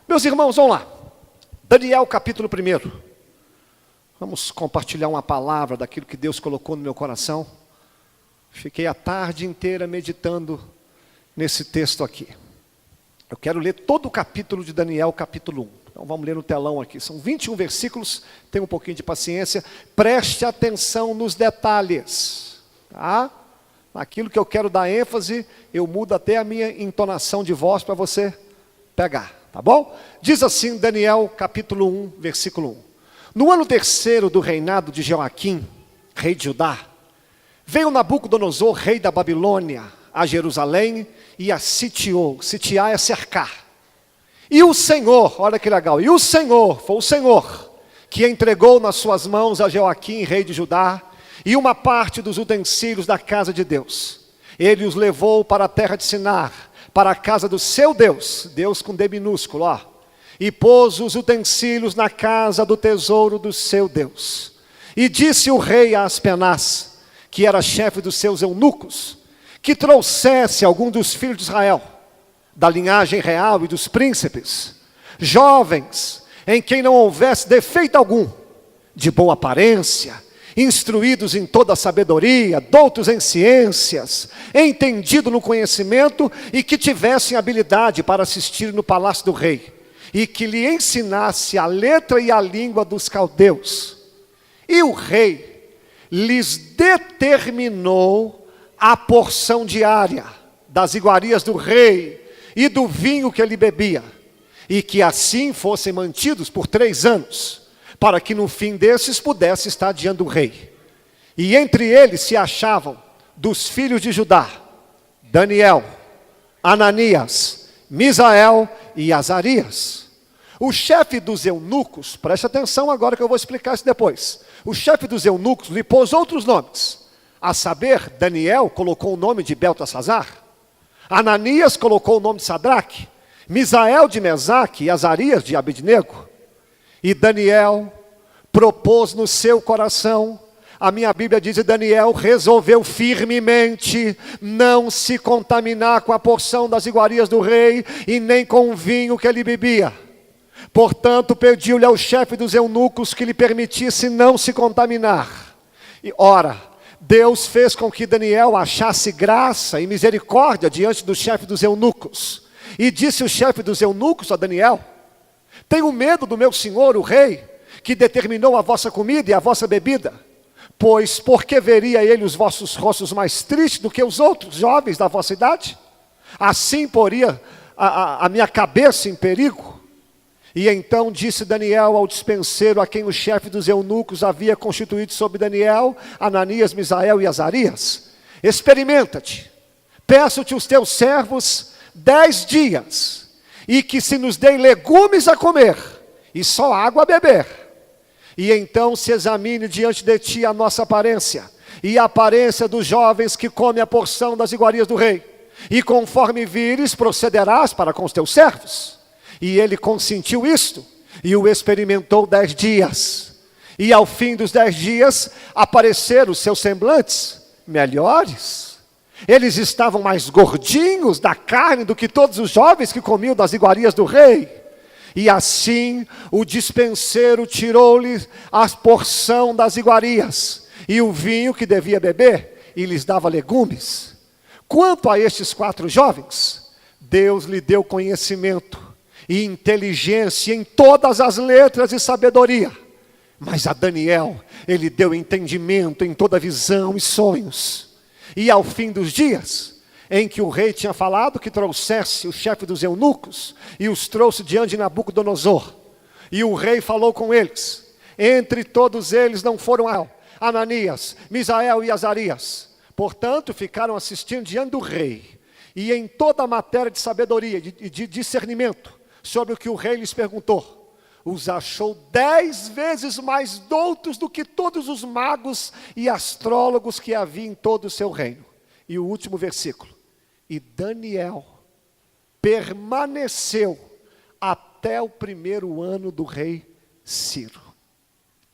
Meus irmãos, vamos lá. Daniel capítulo 1. Vamos compartilhar uma palavra daquilo que Deus colocou no meu coração. Fiquei a tarde inteira meditando nesse texto aqui. Eu quero ler todo o capítulo de Daniel, capítulo 1. Então vamos ler no telão aqui. São 21 versículos, tenha um pouquinho de paciência. Preste atenção nos detalhes. Tá? Naquilo que eu quero dar ênfase, eu mudo até a minha entonação de voz para você pegar. Tá bom? Diz assim Daniel capítulo 1, versículo 1. No ano terceiro do reinado de Joaquim, rei de Judá, veio Nabucodonosor, rei da Babilônia, a Jerusalém e a sitiou. Sitiar é cercar. E o Senhor, olha que legal, e o Senhor, foi o Senhor, que entregou nas suas mãos a Joaquim, rei de Judá, e uma parte dos utensílios da casa de Deus. Ele os levou para a terra de Sinar, para a casa do seu Deus, Deus com D minúsculo, ó, e pôs os utensílios na casa do tesouro do seu Deus. E disse o rei a Aspenaz, que era chefe dos seus eunucos, que trouxesse algum dos filhos de Israel, da linhagem real e dos príncipes, jovens, em quem não houvesse defeito algum, de boa aparência, instruídos em toda a sabedoria, doutos em ciências, entendido no conhecimento e que tivessem habilidade para assistir no palácio do rei, e que lhe ensinasse a letra e a língua dos caldeus. E o rei lhes determinou a porção diária das iguarias do rei e do vinho que ele bebia, e que assim fossem mantidos por 3 anos, para que no fim desses pudesse estar diante do rei. E entre eles se achavam, dos filhos de Judá, Daniel, Ananias, Misael e Azarias. O chefe dos eunucos, preste atenção agora que eu vou explicar isso depois. O chefe dos eunucos lhe pôs outros nomes. A saber, Daniel colocou o nome de Beltesazar, Ananias colocou o nome de Sadraque, Misael de Mesaque e Azarias de Abednego. E Daniel propôs no seu coração, a minha Bíblia diz que Daniel resolveu firmemente não se contaminar com a porção das iguarias do rei e nem com o vinho que ele bebia. Portanto, pediu-lhe ao chefe dos eunucos que lhe permitisse não se contaminar. E ora, Deus fez com que Daniel achasse graça e misericórdia diante do chefe dos eunucos. E disse o chefe dos eunucos a Daniel: tenho medo do meu senhor, o rei, que determinou a vossa comida e a vossa bebida. Pois por que veria ele os vossos rostos mais tristes do que os outros jovens da vossa idade? Assim poria a minha cabeça em perigo. E então disse Daniel ao dispenseiro, a quem o chefe dos eunucos havia constituído sobre Daniel, Ananias, Misael e Azarias: experimenta-te, peço-te os teus servos 10 dias, e que se nos deem legumes a comer, e só água a beber. E então se examine diante de ti a nossa aparência, e a aparência dos jovens que comem a porção das iguarias do rei. E conforme vires, procederás para com os teus servos. E ele consentiu isto, e o experimentou 10 dias. E ao fim dos 10 dias, apareceram os seus semblantes melhores. Eles estavam mais gordinhos da carne do que todos os jovens que comiam das iguarias do rei. E assim o dispenseiro tirou-lhe a porção das iguarias, e o vinho que devia beber, e lhes dava legumes. Quanto a estes 4 jovens, Deus lhe deu conhecimento e inteligência em todas as letras e sabedoria. Mas a Daniel, ele deu entendimento em toda visão e sonhos. E ao fim dos dias, em que o rei tinha falado que trouxesse o chefe dos eunucos, e os trouxe diante de Nabucodonosor, e o rei falou com eles. Entre todos eles não foram Ananias, Misael e Azarias. Portanto, ficaram assistindo diante do rei, e em toda a matéria de sabedoria e de discernimento, sobre o que o rei lhes perguntou, os achou 10 vezes mais doutos do que todos os magos e astrólogos que havia em todo o seu reino. E o último versículo: e Daniel permaneceu até o 1º ano do rei Ciro.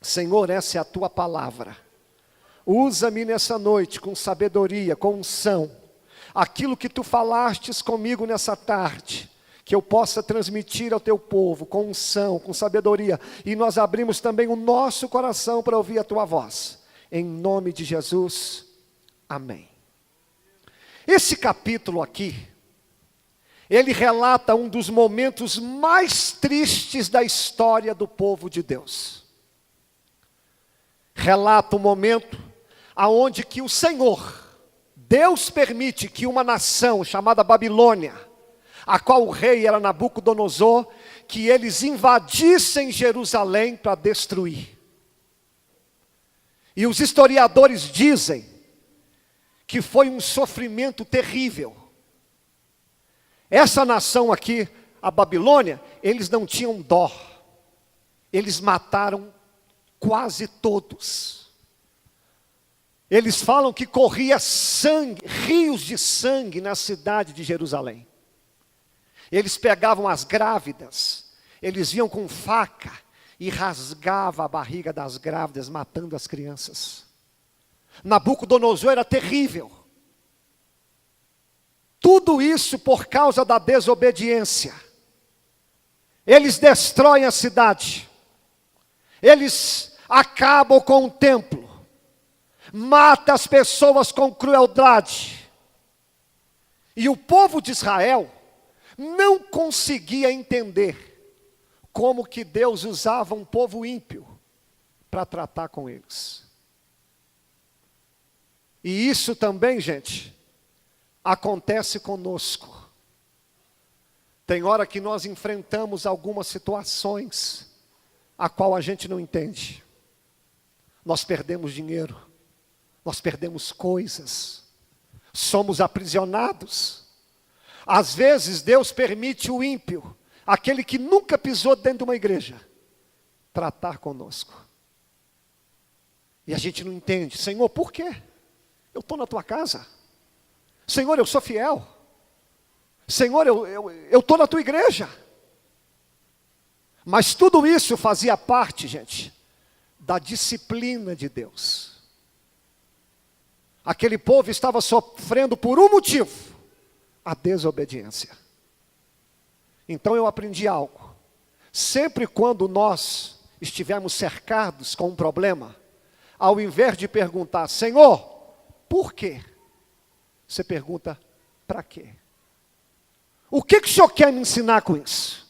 Senhor, essa é a tua palavra. Usa-me nessa noite com sabedoria, com unção. Aquilo que tu falastes comigo nessa tarde, que eu possa transmitir ao teu povo com unção, com sabedoria, e nós abrimos também o nosso coração para ouvir a tua voz, em nome de Jesus, amém. Esse capítulo aqui, ele relata um dos momentos mais tristes da história do povo de Deus. Relata o momento aonde que o Senhor, Deus permite que uma nação chamada Babilônia, a qual o rei era Nabucodonosor, que eles invadissem Jerusalém para destruir. E os historiadores dizem que foi um sofrimento terrível. Essa nação aqui, a Babilônia, eles não tinham dó. Eles mataram quase todos. Eles falam que corria sangue, rios de sangue na cidade de Jerusalém. Eles pegavam as grávidas, eles iam com faca e rasgavam a barriga das grávidas, matando as crianças. Nabucodonosor era terrível. Tudo isso por causa da desobediência. Eles destroem a cidade. Eles acabam com o templo. Matam as pessoas com crueldade. E o povo de Israel não conseguia entender como que Deus usava um povo ímpio para tratar com eles. E isso também, gente, acontece conosco. Tem hora que nós enfrentamos algumas situações a qual a gente não entende. Nós perdemos dinheiro, nós perdemos coisas, somos aprisionados. Às vezes Deus permite o ímpio, aquele que nunca pisou dentro de uma igreja, tratar conosco. E a gente não entende. Senhor, por quê? Eu estou na tua casa. Senhor, eu sou fiel. Senhor, eu estou na tua igreja. Mas tudo isso fazia parte, gente, da disciplina de Deus. Aquele povo estava sofrendo por um motivo: a desobediência. Então eu aprendi algo. Sempre quando nós estivermos cercados com um problema, ao invés de perguntar, Senhor, por quê? Você pergunta, para quê? O que o Senhor quer me ensinar com isso?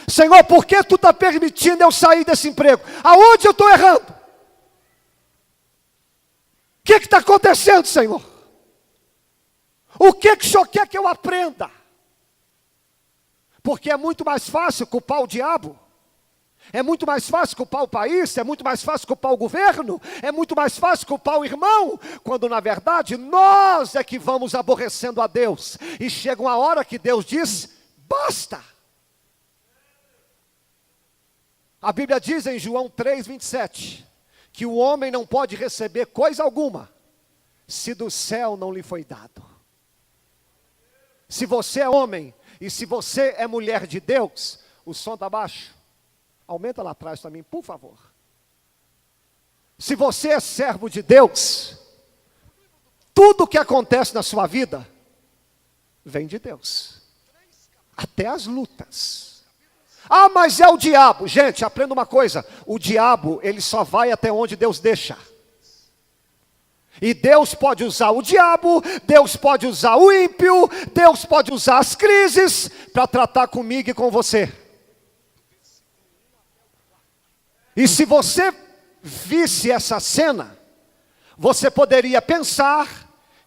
Senhor, por que tu está permitindo eu sair desse emprego? Aonde eu estou errando? O que está acontecendo, Senhor? O que o Senhor quer que eu aprenda? Porque é muito mais fácil culpar o diabo. É muito mais fácil culpar o país, é muito mais fácil culpar o governo, é muito mais fácil culpar o irmão, quando na verdade nós é que vamos aborrecendo a Deus. E chega uma hora que Deus diz, basta. A Bíblia diz em João 3:27, que o homem não pode receber coisa alguma, se do céu não lhe foi dado. Se você é homem, e se você é mulher de Deus, o som está baixo. Aumenta lá atrás para mim, por favor. Se você é servo de Deus, tudo que acontece na sua vida, vem de Deus. Até as lutas. Ah, mas é o diabo. Gente, aprenda uma coisa. O diabo, ele só vai até onde Deus deixa. E Deus pode usar o diabo, Deus pode usar o ímpio, Deus pode usar as crises para tratar comigo e com você. E se você visse essa cena, você poderia pensar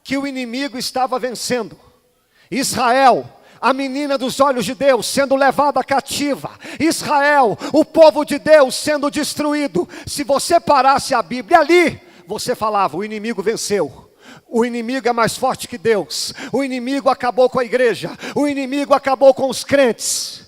que o inimigo estava vencendo. Israel, a menina dos olhos de Deus, sendo levada cativa. Israel, o povo de Deus sendo destruído. Se você parasse a Bíblia ali, você falava, o inimigo venceu. O inimigo é mais forte que Deus. O inimigo acabou com a igreja. O inimigo acabou com os crentes.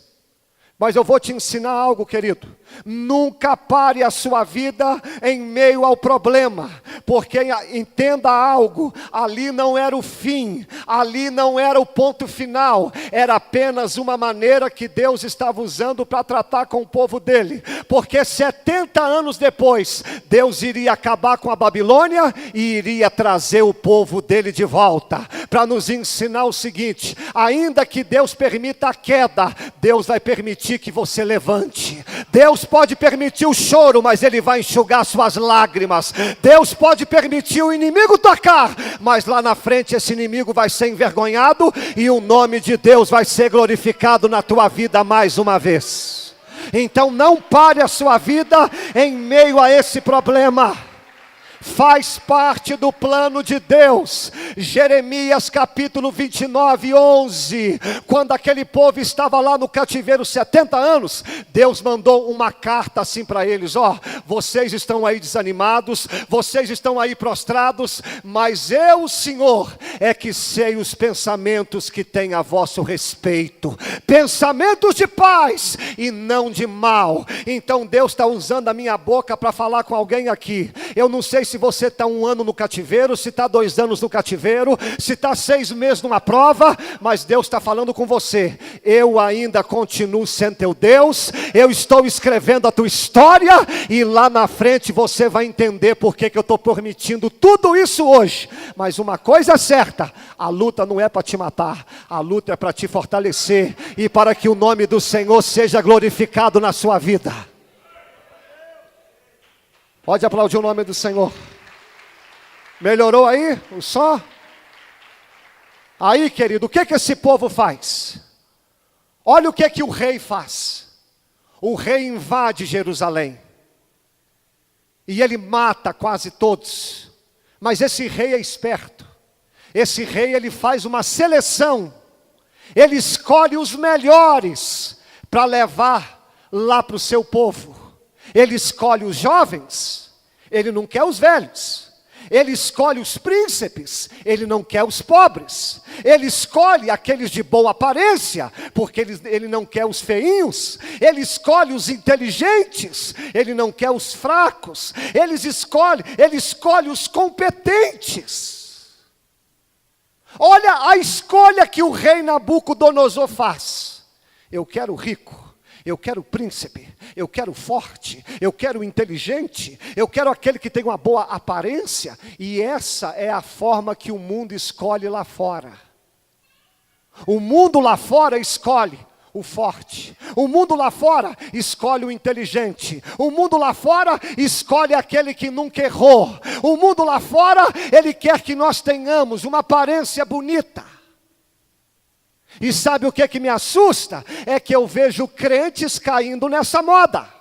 Mas eu vou te ensinar algo, querido. Nunca pare a sua vida em meio ao problema. porque entenda algo, ali não era o fim, ali não era o ponto final, era apenas uma maneira que Deus estava usando para tratar com o povo dele, porque 70 anos depois, Deus iria acabar com a Babilônia e iria trazer o povo dele de volta, para nos ensinar o seguinte: ainda que Deus permita a queda, Deus vai permitir que você levante. Deus pode permitir o choro, mas Ele vai enxugar suas lágrimas. Deus pode permitir o inimigo tocar, mas lá na frente esse inimigo vai ser envergonhado e o nome de Deus vai ser glorificado na tua vida mais uma vez. Então não pare a sua vida em meio a esse problema. Faz parte do plano de Deus. Jeremias capítulo 29, 11. Quando aquele povo estava lá no cativeiro 70 anos, Deus mandou uma carta assim para eles: ó, vocês estão aí desanimados, vocês estão aí prostrados, mas eu, Senhor, é que sei os pensamentos que tenho a vosso respeito, pensamentos de paz e não de mal. Então Deus está usando a minha boca para falar com alguém aqui. Eu não sei se você está 1 ano no cativeiro, se está 2 anos no cativeiro, se está 6 meses numa prova, mas Deus está falando com você: eu ainda continuo sendo teu Deus, eu estou escrevendo a tua história, e lá na frente você vai entender por que eu estou permitindo tudo isso hoje. Mas uma coisa é certa: a luta não é para te matar, a luta é para te fortalecer, e para que o nome do Senhor seja glorificado na sua vida. Pode aplaudir o nome do Senhor. Melhorou aí o som? Aí, querido, o que esse povo faz? Olha o que o rei faz. O rei invade Jerusalém. E ele mata quase todos. Mas esse rei é esperto. Esse rei, ele faz uma seleção. Ele escolhe os melhores para levar lá para o seu povo. Ele escolhe os jovens, ele não quer os velhos. Ele escolhe os príncipes, ele não quer os pobres. Ele escolhe aqueles de boa aparência, porque ele não quer os feinhos. Ele escolhe os inteligentes, ele não quer os fracos. Ele escolhe os competentes. Olha a escolha que o rei Nabucodonosor faz. Eu quero rico, eu quero príncipe, eu quero forte, eu quero inteligente, eu quero aquele que tem uma boa aparência. E essa é a forma que o mundo escolhe lá fora. O mundo lá fora escolhe o forte. O mundo lá fora escolhe o inteligente. O mundo lá fora escolhe aquele que nunca errou. O mundo lá fora, ele quer que nós tenhamos uma aparência bonita. E sabe o que me assusta? É que eu vejo crentes caindo nessa moda.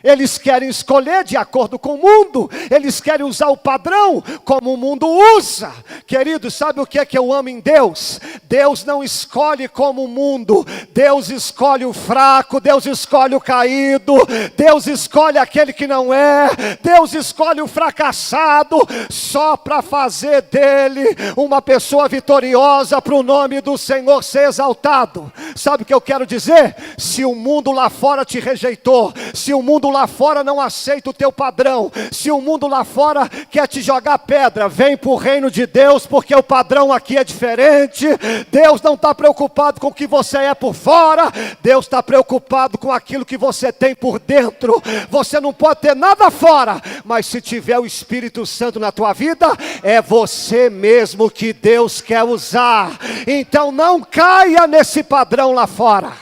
Eles querem escolher de acordo com o mundo. Eles querem usar o padrão como o mundo usa. Querido, sabe o que eu amo em Deus? Deus não escolhe como o mundo. Deus escolhe o fraco, Deus escolhe o caído, Deus escolhe aquele que não é, Deus escolhe o fracassado, só para fazer dele uma pessoa vitoriosa, para o nome do Senhor ser exaltado. Sabe o que eu quero dizer? Se o mundo lá fora te rejeitou, se o mundo lá fora não aceita o teu padrão, se o mundo lá fora quer te jogar pedra, vem para o reino de Deus, porque o padrão aqui é diferente. Deus não está preocupado com o que você é por fora, Deus está preocupado com aquilo que você tem por dentro. Você não pode ter nada fora, mas se tiver o Espírito Santo na tua vida, é você mesmo que Deus quer usar. Então não caia nesse padrão lá fora.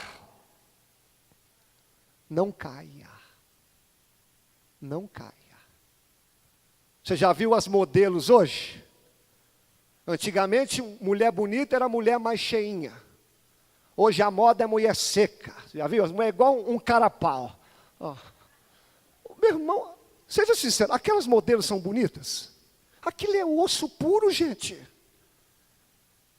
Não caia. Não caia. Você já viu as modelos hoje? Antigamente, mulher bonita era mulher mais cheinha. Hoje a moda é mulher seca. Já viu? As mulheres igual um carapau. Oh. Meu irmão, seja sincero, aquelas modelos são bonitas? Aquilo é osso puro, gente.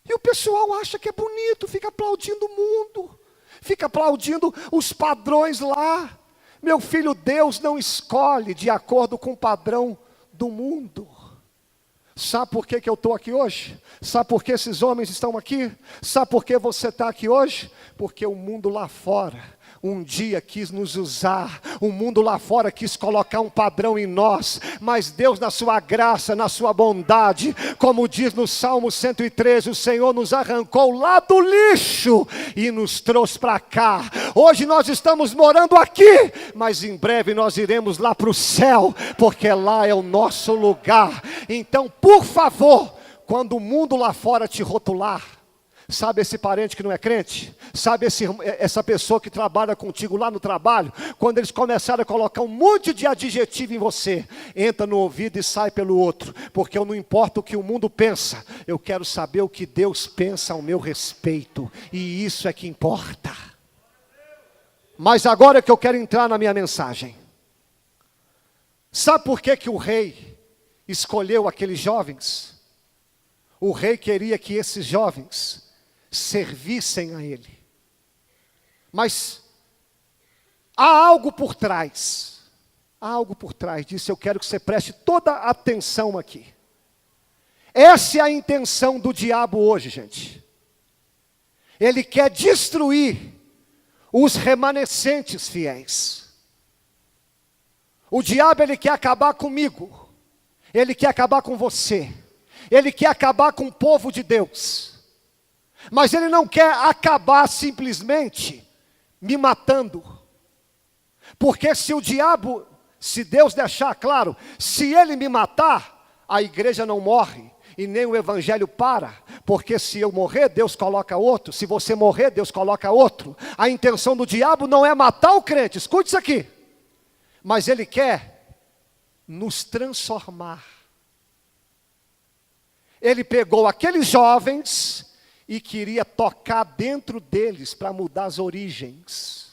E o pessoal acha que é bonito, fica aplaudindo o mundo, fica aplaudindo os padrões lá. Meu filho, Deus não escolhe de acordo com o padrão do mundo. Sabe por que eu estou aqui hoje? Sabe por que esses homens estão aqui? Sabe por que você está aqui hoje? Porque o mundo lá fora, um dia quis nos usar, o mundo lá fora quis colocar um padrão em nós, mas Deus na sua graça, na sua bondade, como diz no Salmo 113, o Senhor nos arrancou lá do lixo e nos trouxe para cá. Hoje nós estamos morando aqui, mas em breve nós iremos lá para o céu, porque lá é o nosso lugar. Então, por favor, quando o mundo lá fora te rotular, sabe esse parente que não é crente? Sabe essa pessoa que trabalha contigo lá no trabalho? Quando eles começarem a colocar um monte de adjetivo em você, entra no ouvido e sai pelo outro. Porque eu não importa o que o mundo pensa, eu quero saber o que Deus pensa ao meu respeito. E isso é que importa. Mas agora é que eu quero entrar na minha mensagem. Sabe por que o rei escolheu aqueles jovens? O rei queria que esses jovens servissem a ele. Mas há algo por trás. Há algo por trás disso. Eu quero que você preste toda a atenção aqui. Essa é a intenção do diabo hoje, gente. Ele quer destruir os remanescentes fiéis. O diabo, ele quer acabar comigo. Ele quer acabar com você. Ele quer acabar com o povo de Deus. Mas ele não quer acabar simplesmente me matando. Porque se o diabo, se Deus deixar claro, se ele me matar, a igreja não morre e nem o evangelho para. Porque se eu morrer, Deus coloca outro. Se você morrer, Deus coloca outro. A intenção do diabo não é matar o crente, escute isso aqui. Mas ele quer nos transformar. Ele pegou aqueles jovens e queria tocar dentro deles para mudar as origens.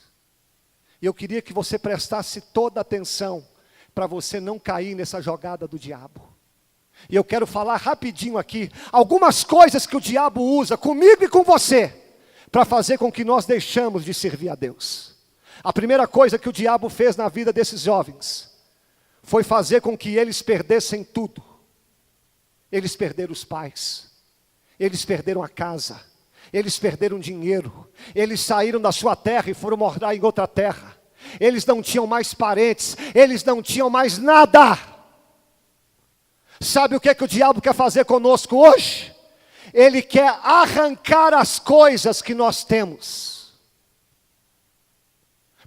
E eu queria que você prestasse toda atenção para você não cair nessa jogada do diabo. E eu quero falar rapidinho aqui algumas coisas que o diabo usa comigo e com você para fazer com que nós deixamos de servir a Deus. A primeira coisa que o diabo fez na vida desses jovens foi fazer com que eles perdessem tudo. Eles perderam os pais. Eles perderam a casa, eles perderam dinheiro, eles saíram da sua terra e foram morar em outra terra. Eles não tinham mais parentes, eles não tinham mais nada. Sabe o que o diabo quer fazer conosco hoje? Ele quer arrancar as coisas que nós temos.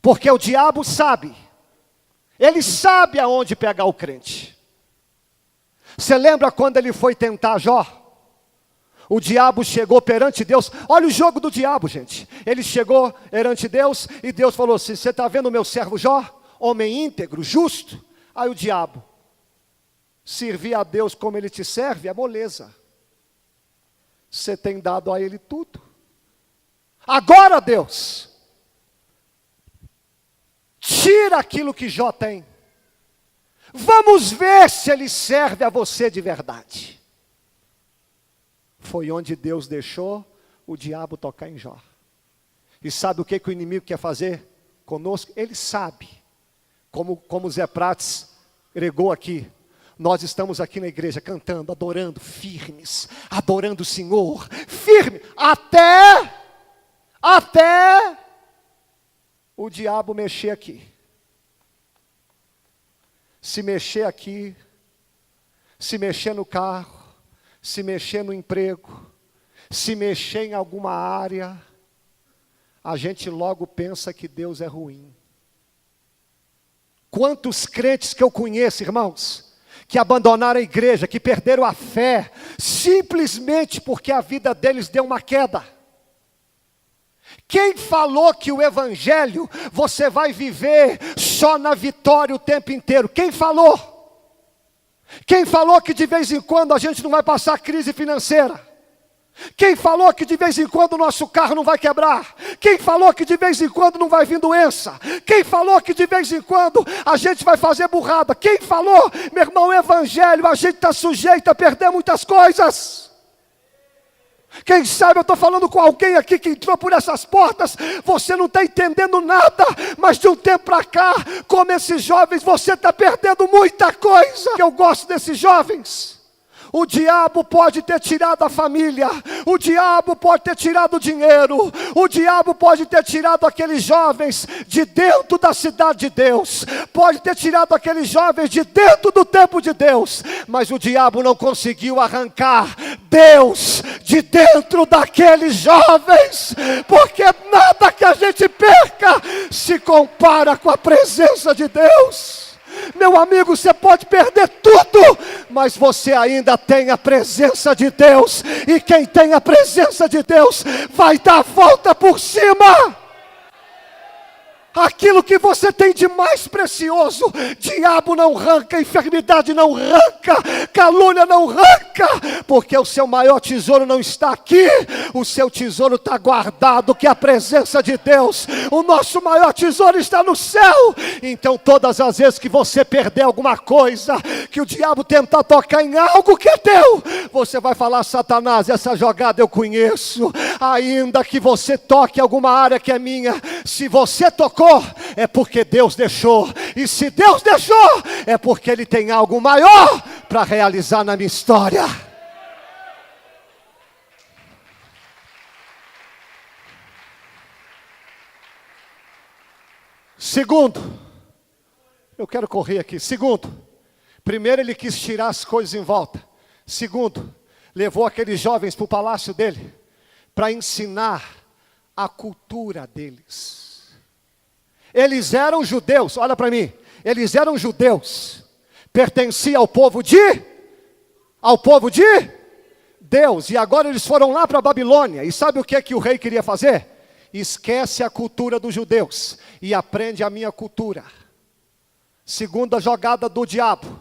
Porque o diabo sabe, ele sabe aonde pegar o crente. Você lembra quando ele foi tentar Jó? O diabo chegou perante Deus. Olha o jogo do diabo, gente. Ele chegou perante Deus e Deus falou assim: você está vendo o meu servo Jó? Homem íntegro, justo. Aí o diabo: servir a Deus como ele te serve é moleza. Você tem dado a ele tudo. Agora, Deus, tira aquilo que Jó tem. Vamos ver se ele serve a você de verdade. Foi onde Deus deixou o diabo tocar em Jó. E sabe o que o inimigo quer fazer conosco? Ele sabe. Como Zé Prates pregou aqui. Nós estamos aqui na igreja cantando, adorando, firmes. Adorando o Senhor, firme. Até o diabo mexer aqui. Se mexer aqui, se mexer no carro, se mexer no emprego, se mexer em alguma área, a gente logo pensa que Deus é ruim. Quantos crentes que eu conheço, irmãos, que abandonaram a igreja, que perderam a fé, simplesmente porque a vida deles deu uma queda. Quem falou que o evangelho você vai viver só na vitória o tempo inteiro? Quem falou? Quem falou que de vez em quando a gente não vai passar crise financeira? Quem falou que de vez em quando o nosso carro não vai quebrar? Quem falou que de vez em quando não vai vir doença? Quem falou que de vez em quando a gente vai fazer burrada? Quem falou? Meu irmão, o evangelho, a gente está sujeito a perder muitas coisas. Quem sabe eu estou falando com alguém aqui que entrou por essas portas, você não está entendendo nada, mas de um tempo para cá, como esses jovens, você está perdendo muita coisa. Eu gosto desses jovens. O diabo pode ter tirado a família, o diabo pode ter tirado o dinheiro, o diabo pode ter tirado aqueles jovens de dentro da cidade de Deus, pode ter tirado aqueles jovens de dentro do templo de Deus, mas o diabo não conseguiu arrancar Deus de dentro daqueles jovens, porque nada que a gente perca se compara com a presença de Deus. Meu amigo, você pode perder tudo, mas você ainda tem a presença de Deus, e quem tem a presença de Deus vai dar a volta por cima. Aquilo que você tem de mais precioso, diabo não arranca, enfermidade não arranca, calúnia não arranca, porque o seu maior tesouro não está aqui, o seu tesouro está guardado, que é a presença de Deus. O nosso maior tesouro está no céu. Então todas as vezes que você perder alguma coisa, que o diabo tentar tocar em algo que é teu, você vai falar: Satanás, essa jogada eu conheço. Ainda que você toque alguma área que é minha, se você tocou, é porque Deus deixou, e se Deus deixou, é porque Ele tem algo maior para realizar na minha história. Segundo, eu quero correr aqui. Segundo, primeiro ele quis tirar as coisas em volta. Segundo, levou aqueles jovens para o palácio dele, para ensinar a cultura deles. Eles eram judeus, olha para mim, eles eram judeus, pertenciam ao povo de Deus, e agora eles foram lá para a Babilônia, e sabe o que o rei queria fazer? Esquece a cultura dos judeus, e aprende a minha cultura. Segunda jogada do diabo: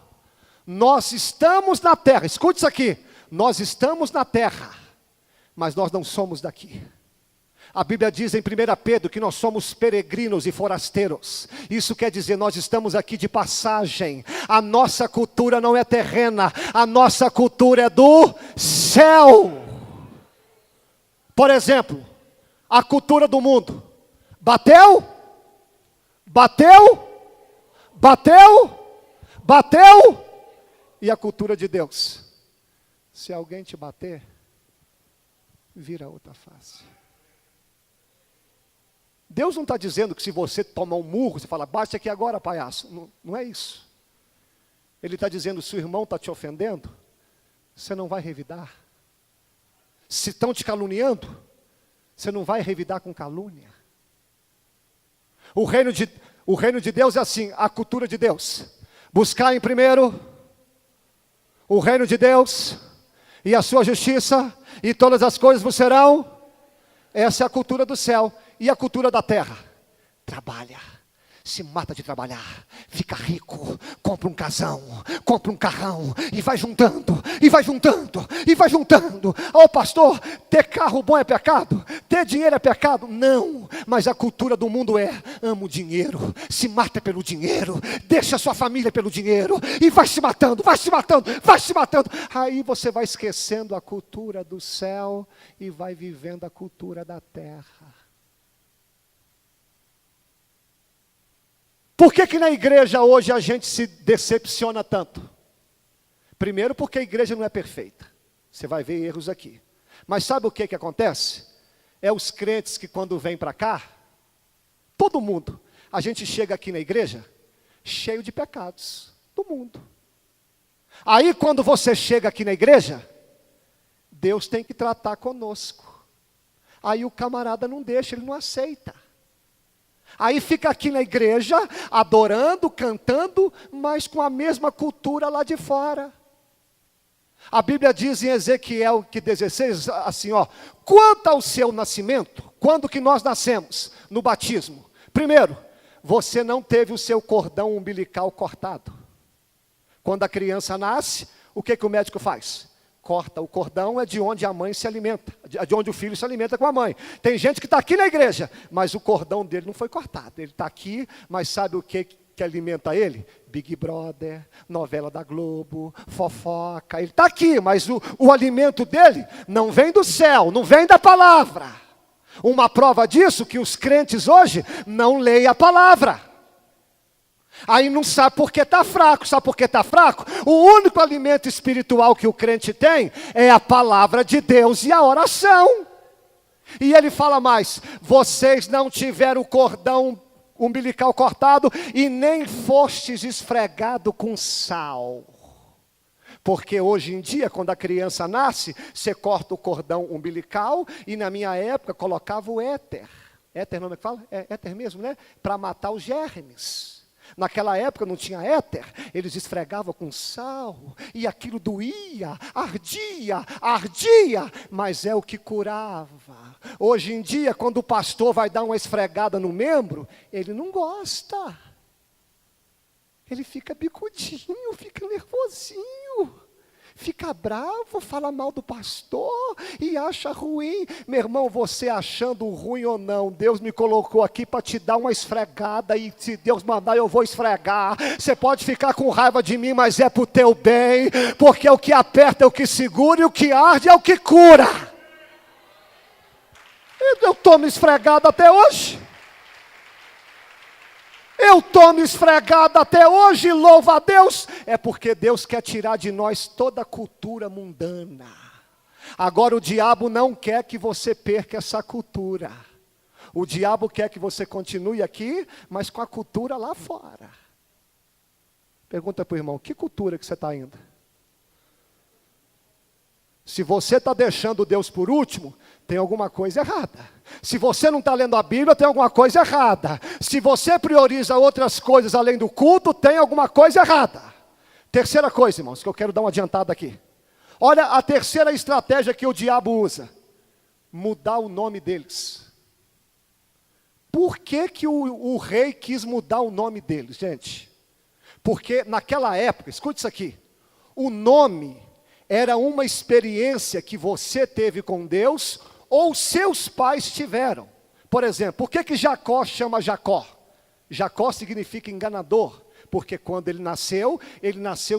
nós estamos na terra, escute isso aqui, nós estamos na terra, mas nós não somos daqui. A Bíblia diz em 1 Pedro que nós somos peregrinos e forasteiros. Isso quer dizer, nós estamos aqui de passagem. A nossa cultura não é terrena, a nossa cultura é do céu. Por exemplo, a cultura do mundo: bateu, bateu, bateu, bateu. E a cultura de Deus: se alguém te bater, vira outra face. Deus não está dizendo que se você tomar um murro, você fala: bate aqui agora, palhaço. Não, não é isso. Ele está dizendo: se o irmão está te ofendendo, você não vai revidar. Se estão te caluniando, você não vai revidar com calúnia. O reino de Deus é assim, a cultura de Deus: buscar em primeiro o reino de Deus e a sua justiça, e todas as coisas vos serão. Essa é a cultura do céu. E a cultura da terra? Trabalha, se mata de trabalhar, fica rico, compra um casão, compra um carrão, e vai juntando, e vai juntando, e vai juntando. Oh pastor, ter carro bom é pecado? Ter dinheiro é pecado? Não, mas a cultura do mundo é: ama o dinheiro, se mata pelo dinheiro, deixa a sua família pelo dinheiro, e vai se matando, vai se matando, vai se matando. Aí você vai esquecendo a cultura do céu e vai vivendo a cultura da terra. Por que na igreja hoje a gente se decepciona tanto? Primeiro, porque a igreja não é perfeita. Você vai ver erros aqui. Mas sabe o que acontece? É os crentes que quando vêm para cá, todo mundo, a gente chega aqui na igreja cheio de pecados do mundo. Aí quando você chega aqui na igreja, Deus tem que tratar conosco. Aí o camarada não deixa, ele não aceita. Aí fica aqui na igreja, adorando, cantando, mas com a mesma cultura lá de fora. A Bíblia diz em Ezequiel 16, assim, ó: quanto ao seu nascimento, quando que nós nascemos? No batismo. Primeiro, você não teve o seu cordão umbilical cortado. Quando a criança nasce, o que o médico faz? Corta. O cordão é de onde a mãe se alimenta, de onde o filho se alimenta com a mãe. Tem gente que está aqui na igreja, mas o cordão dele não foi cortado. Ele está aqui, mas sabe o que alimenta ele? Big Brother, novela da Globo, fofoca. Ele está aqui, mas o alimento dele não vem do céu, não vem da palavra. Uma prova disso que os crentes hoje não leem a palavra. Aí não sabe por que está fraco. Sabe por que está fraco? O único alimento espiritual que o crente tem é a palavra de Deus e a oração. E ele fala mais: vocês não tiveram o cordão umbilical cortado e nem fostes esfregado com sal. Porque hoje em dia, quando a criança nasce, você corta o cordão umbilical e na minha época colocava o éter. Éter não é que fala? É éter mesmo, né? Para matar os germes. Naquela época não tinha éter, eles esfregavam com sal, e aquilo doía, ardia, mas é o que curava. Hoje em dia, quando o pastor vai dar uma esfregada no membro, ele não gosta. Ele fica bicudinho, fica nervosinho, fica bravo, fala mal do pastor e acha ruim. Meu irmão, você achando ruim ou não, Deus me colocou aqui para te dar uma esfregada, e se Deus mandar eu vou esfregar. Você pode ficar com raiva de mim, mas é para o teu bem, porque o que aperta é o que segura e o que arde é o que cura. Eu estou me esfregado até hoje. Eu estou me esfregado até hoje, louva a Deus. É porque Deus quer tirar de nós toda a cultura mundana. Agora o diabo não quer que você perca essa cultura. O diabo quer que você continue aqui, mas com a cultura lá fora. Pergunta para o irmão: que cultura que você está indo? Se você está deixando Deus por último, tem alguma coisa errada. Se você não está lendo a Bíblia, tem alguma coisa errada. Se você prioriza outras coisas além do culto, tem alguma coisa errada. Terceira coisa, irmãos, que eu quero dar uma adiantada aqui. Olha a terceira estratégia que o diabo usa: mudar o nome deles. Por que o rei quis mudar o nome deles, gente? Porque naquela época, escute isso aqui, o nome era uma experiência que você teve com Deus, ou seus pais tiveram. Por exemplo, por que Jacó chama Jacó? Jacó significa enganador, porque quando ele nasceu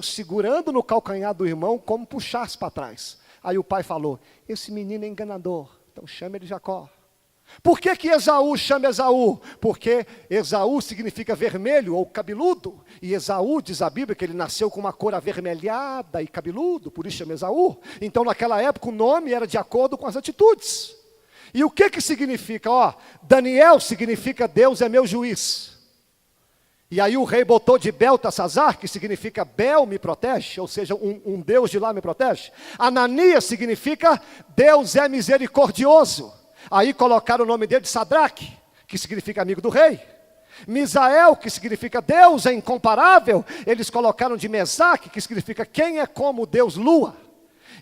segurando no calcanhar do irmão, como puxasse para trás. Aí o pai falou: esse menino é enganador, então chama ele Jacó. Por que Esaú chama Esaú? Porque Esaú significa vermelho ou cabeludo. E Esaú, diz a Bíblia, que ele nasceu com uma cor avermelhada e cabeludo, por isso chama Esaú. Então naquela época o nome era de acordo com as atitudes. E o que significa? Daniel significa Deus é meu juiz. E aí o rei botou de Beltesazar, que significa Bel me protege, ou seja, um Deus de lá me protege. Ananias significa Deus é misericordioso. Aí colocaram o nome dele de Sadraque, que significa amigo do rei. Misael, que significa Deus é incomparável, eles colocaram de Mesaque, que significa quem é como Deus Lua.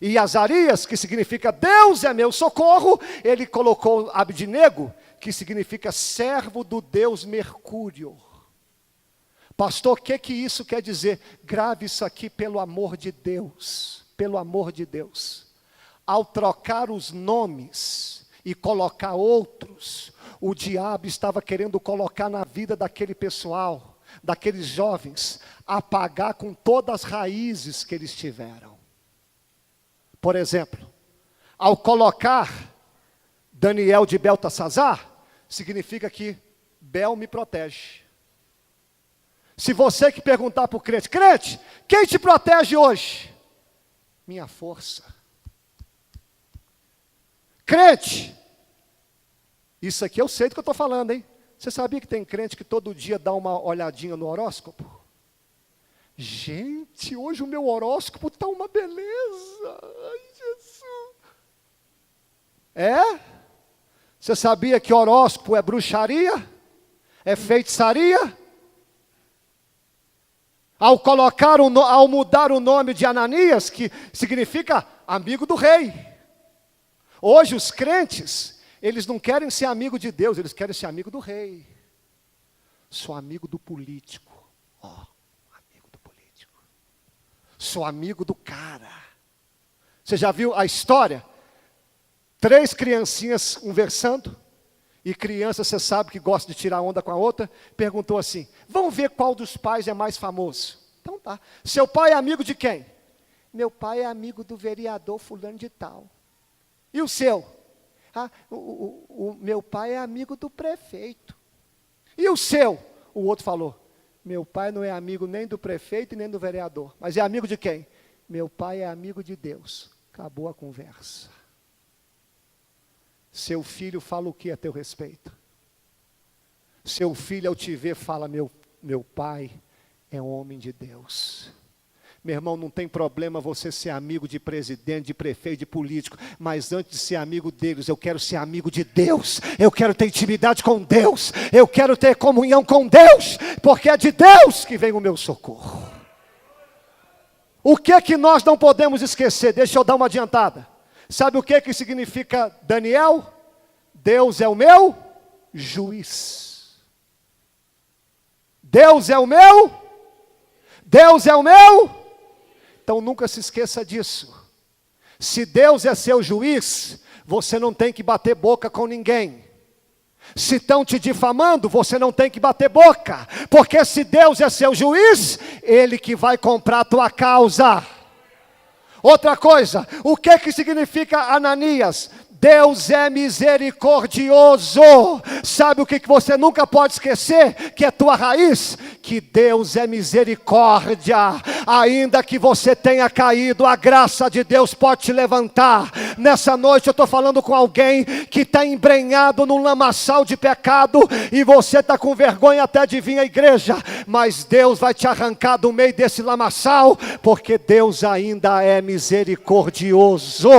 E Azarias, que significa Deus é meu socorro, ele colocou Abdinego, que significa servo do Deus Mercúrio. Pastor, o que isso quer dizer? Grave isso aqui, pelo amor de Deus. Pelo amor de Deus. Ao trocar os nomes e colocar outros, o diabo estava querendo colocar na vida daquele pessoal, daqueles jovens, apagar com todas as raízes que eles tiveram. Por exemplo, ao colocar Daniel de Beltesazar, significa que Bel me protege. Se você que perguntar para o crente: crente, quem te protege hoje? Minha força. Crente, isso aqui eu sei do que eu estou falando, hein? Você sabia que tem crente que todo dia dá uma olhadinha no horóscopo? Gente, hoje o meu horóscopo está uma beleza. Ai, Jesus. É? Você sabia que horóscopo é bruxaria? É feitiçaria? Ao mudar o nome de Ananias, que significa amigo do rei. Hoje os crentes, eles não querem ser amigo de Deus, eles querem ser amigo do rei. Sou amigo do político. Amigo do político. Sou amigo do cara. Você já viu a história? 3 criancinhas conversando, e criança, você sabe que gosta de tirar onda com a outra, perguntou assim: vamos ver qual dos pais é mais famoso. Então tá. Seu pai é amigo de quem? Meu pai é amigo do vereador fulano de tal. E o seu? O meu pai é amigo do prefeito. E o seu? O outro falou: Meu pai não é amigo nem do prefeito e nem do vereador. Mas é amigo de quem? Meu pai é amigo de Deus. Acabou a conversa. Seu filho fala o que a teu respeito? Seu filho ao te ver fala, meu pai é um homem de Deus. Meu irmão, não tem problema você ser amigo de presidente, de prefeito, de político, mas antes de ser amigo deles, eu quero ser amigo de Deus, eu quero ter intimidade com Deus, eu quero ter comunhão com Deus, porque é de Deus que vem o meu socorro. O que é que nós não podemos esquecer? Deixa eu dar uma adiantada. Sabe o que é que significa Daniel? Deus é o meu juiz. Deus é o meu? Deus é o meu? Então nunca se esqueça disso. Se Deus é seu juiz, você não tem que bater boca com ninguém. Se estão te difamando, você não tem que bater boca. Porque se Deus é seu juiz, Ele que vai comprar a tua causa. Outra coisa, o que significa Ananias? Deus é misericordioso. Sabe o que você nunca pode esquecer? Que é tua raiz? Que Deus é misericórdia. Ainda que você tenha caído, a graça de Deus pode te levantar. Nessa noite eu estou falando com alguém que está embrenhado num lamaçal de pecado, e você está com vergonha até de vir à igreja, mas Deus vai te arrancar do meio desse lamaçal, porque Deus ainda é misericordioso.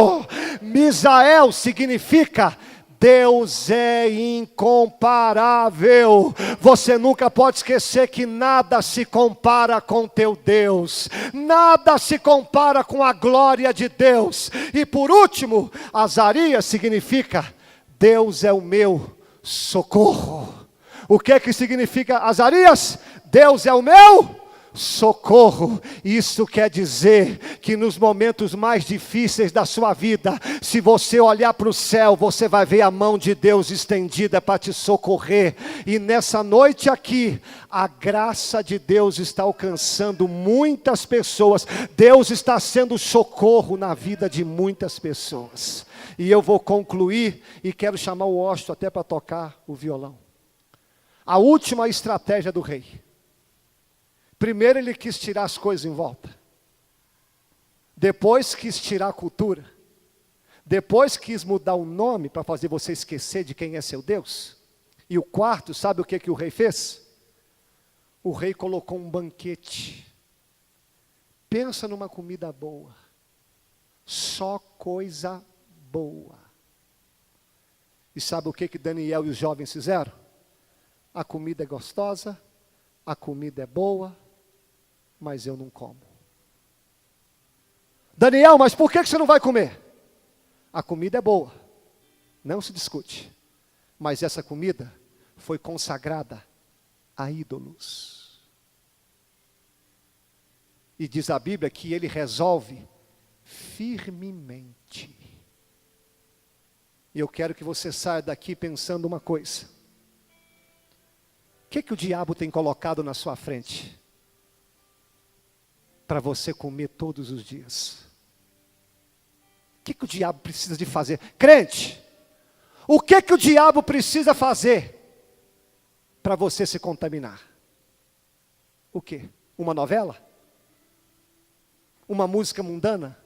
Misael significa Deus é incomparável. Você nunca pode esquecer que nada se compara com teu Deus. Nada se compara com a glória de Deus. E por último, Azarias significa Deus é o meu socorro. O que significa Azarias? Deus é o meu socorro. Isso quer dizer que nos momentos mais difíceis da sua vida, se você olhar para o céu, você vai ver a mão de Deus estendida para te socorrer. E nessa noite aqui, a graça de Deus está alcançando muitas pessoas. Deus está sendo socorro na vida de muitas pessoas. E eu vou concluir e quero chamar o Osto até para tocar o violão. A última estratégia do rei. Primeiro ele quis tirar as coisas em volta. Depois quis tirar a cultura. Depois quis mudar o nome para fazer você esquecer de quem é seu Deus. E o quarto, sabe o que o rei fez? O rei colocou um banquete. Pensa numa comida boa. Só coisa boa. E sabe o que Daniel e os jovens fizeram? A comida é gostosa, a comida é boa, mas eu não como. Daniel, mas por que você não vai comer? A comida é boa, não se discute. Mas essa comida foi consagrada a ídolos. E diz a Bíblia que ele resolve firmemente. E eu quero que você saia daqui pensando uma coisa. O que o diabo tem colocado na sua frente? Para você comer todos os dias. O que o diabo precisa de fazer? Crente, o que o diabo precisa fazer para você se contaminar? O quê? Uma novela? Uma música mundana?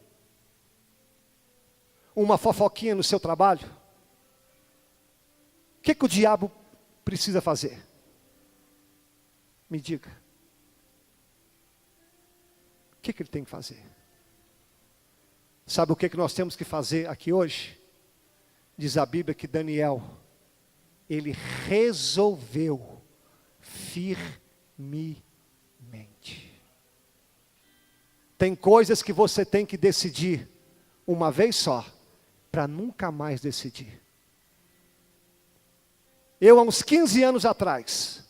Uma fofoquinha no seu trabalho? O que o diabo precisa fazer? Me diga. O que ele tem que fazer? Sabe o que nós temos que fazer aqui hoje? Diz a Bíblia que Daniel, ele resolveu firmemente. Tem coisas que você tem que decidir uma vez só, para nunca mais decidir. Eu, há uns 15 anos atrás,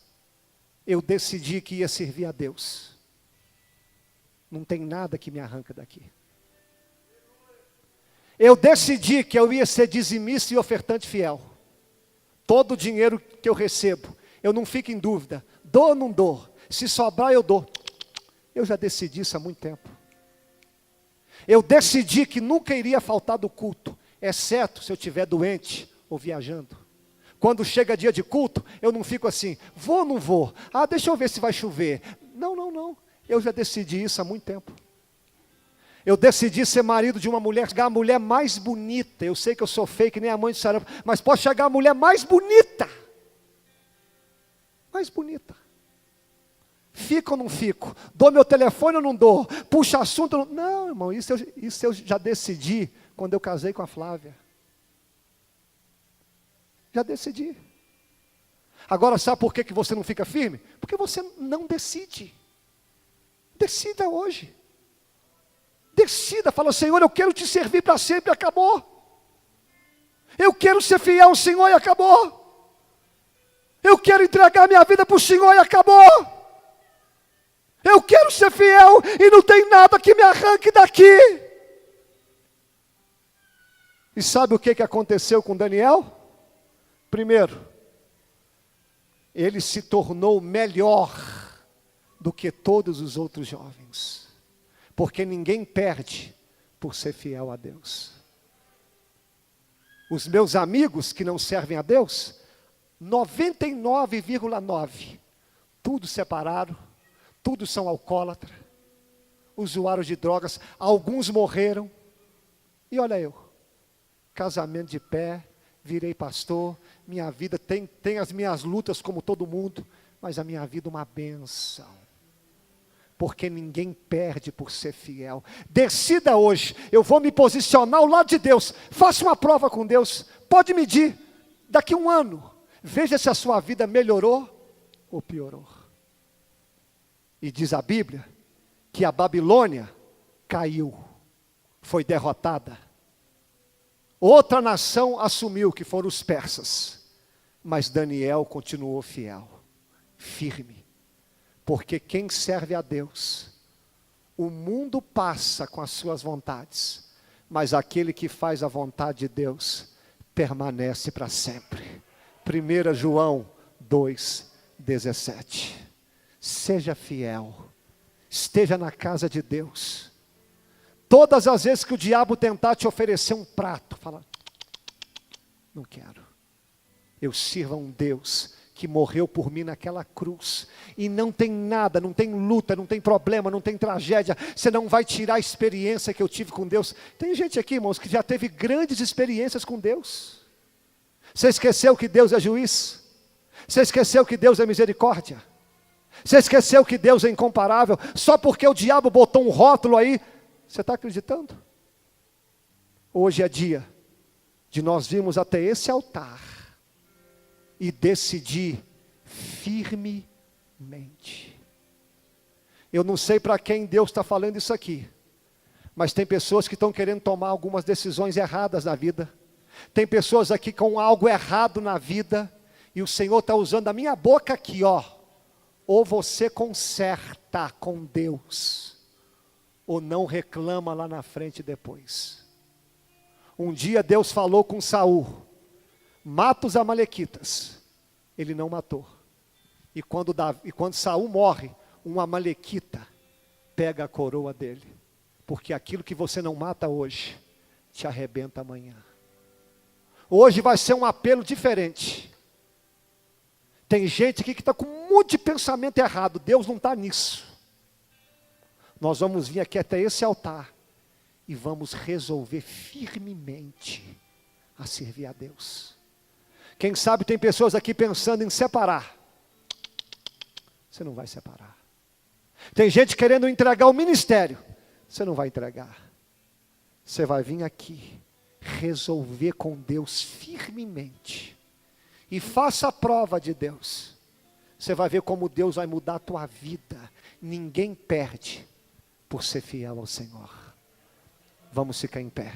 eu decidi que ia servir a Deus. Não tem nada que me arranca daqui. Eu decidi que eu ia ser dizimista e ofertante fiel. Todo o dinheiro que eu recebo, eu não fico em dúvida. Dou ou não dou? Se sobrar, eu dou. Eu já decidi isso há muito tempo. Eu decidi que nunca iria faltar do culto, exceto se eu estiver doente ou viajando. Quando chega dia de culto, eu não fico assim, vou ou não vou? Ah, deixa eu ver se vai chover. Não, não, não. Eu já decidi isso há muito tempo. Eu decidi ser marido de uma mulher, chegar a mulher mais bonita. Eu sei que eu sou feio, que nem a mãe de Sarah, mas posso chegar a mulher mais bonita. Mais bonita. Fico ou não fico? Dou meu telefone ou não dou? Puxa assunto ou não? Não, irmão, isso eu já decidi quando eu casei com a Flávia. Já decidi. Agora, sabe por que você não fica firme? Porque você não decide. Decida hoje. Decida, fala, Senhor, eu quero te servir para sempre, acabou. Eu quero ser fiel ao Senhor e acabou. Eu quero entregar minha vida para o Senhor e acabou. Eu quero ser fiel e não tem nada que me arranque daqui. E sabe o que aconteceu com Daniel? Primeiro, ele se tornou melhor do que todos os outros jovens. Porque ninguém perde por ser fiel a Deus. Os meus amigos que não servem a Deus, 99,9, tudo separaram, tudo são alcoólatras, usuários de drogas, alguns morreram. E olha eu, casamento de pé, virei pastor, minha vida tem as minhas lutas como todo mundo, mas a minha vida é uma bênção. Porque ninguém perde por ser fiel. Decida hoje, eu vou me posicionar ao lado de Deus. Faça uma prova com Deus, pode medir. Daqui a um ano, veja se a sua vida melhorou ou piorou. E diz a Bíblia, que a Babilônia caiu, foi derrotada. Outra nação assumiu, que foram os persas. Mas Daniel continuou fiel, firme. Porque quem serve a Deus, o mundo passa com as suas vontades, mas aquele que faz a vontade de Deus, permanece para sempre. 1 João 2,17. Seja fiel, esteja na casa de Deus. Todas as vezes que o diabo tentar te oferecer um prato, fala, não quero. Eu sirvo a um Deus que morreu por mim naquela cruz, e não tem nada, não tem luta, não tem problema, não tem tragédia, você não vai tirar a experiência que eu tive com Deus. Tem gente aqui, irmãos, que já teve grandes experiências com Deus. Você esqueceu que Deus é juiz? Você esqueceu que Deus é misericórdia? Você esqueceu que Deus é incomparável? Só porque o diabo botou um rótulo aí, você está acreditando? Hoje é dia de nós virmos até esse altar e decidir firmemente. Eu não sei para quem Deus está falando isso aqui, mas tem pessoas que estão querendo tomar algumas decisões erradas na vida. Tem pessoas aqui com algo errado na vida, e o Senhor está usando a minha boca aqui, ó. Ou você conserta com Deus, ou não reclama lá na frente depois. Um dia Deus falou com Saul, mata os amalequitas. Ele não matou. E quando Saul morre, um amalequita pega a coroa dele. Porque aquilo que você não mata hoje, te arrebenta amanhã. Hoje vai ser um apelo diferente. Tem gente aqui que está com um monte de pensamento errado. Deus não está nisso. Nós vamos vir aqui até esse altar e vamos resolver firmemente a servir a Deus. Quem sabe tem pessoas aqui pensando em separar. Você não vai separar. Tem gente querendo entregar o ministério. Você não vai entregar. Você vai vir aqui resolver com Deus firmemente. E faça a prova de Deus. Você vai ver como Deus vai mudar a tua vida. Ninguém perde por ser fiel ao Senhor. Vamos ficar em pé.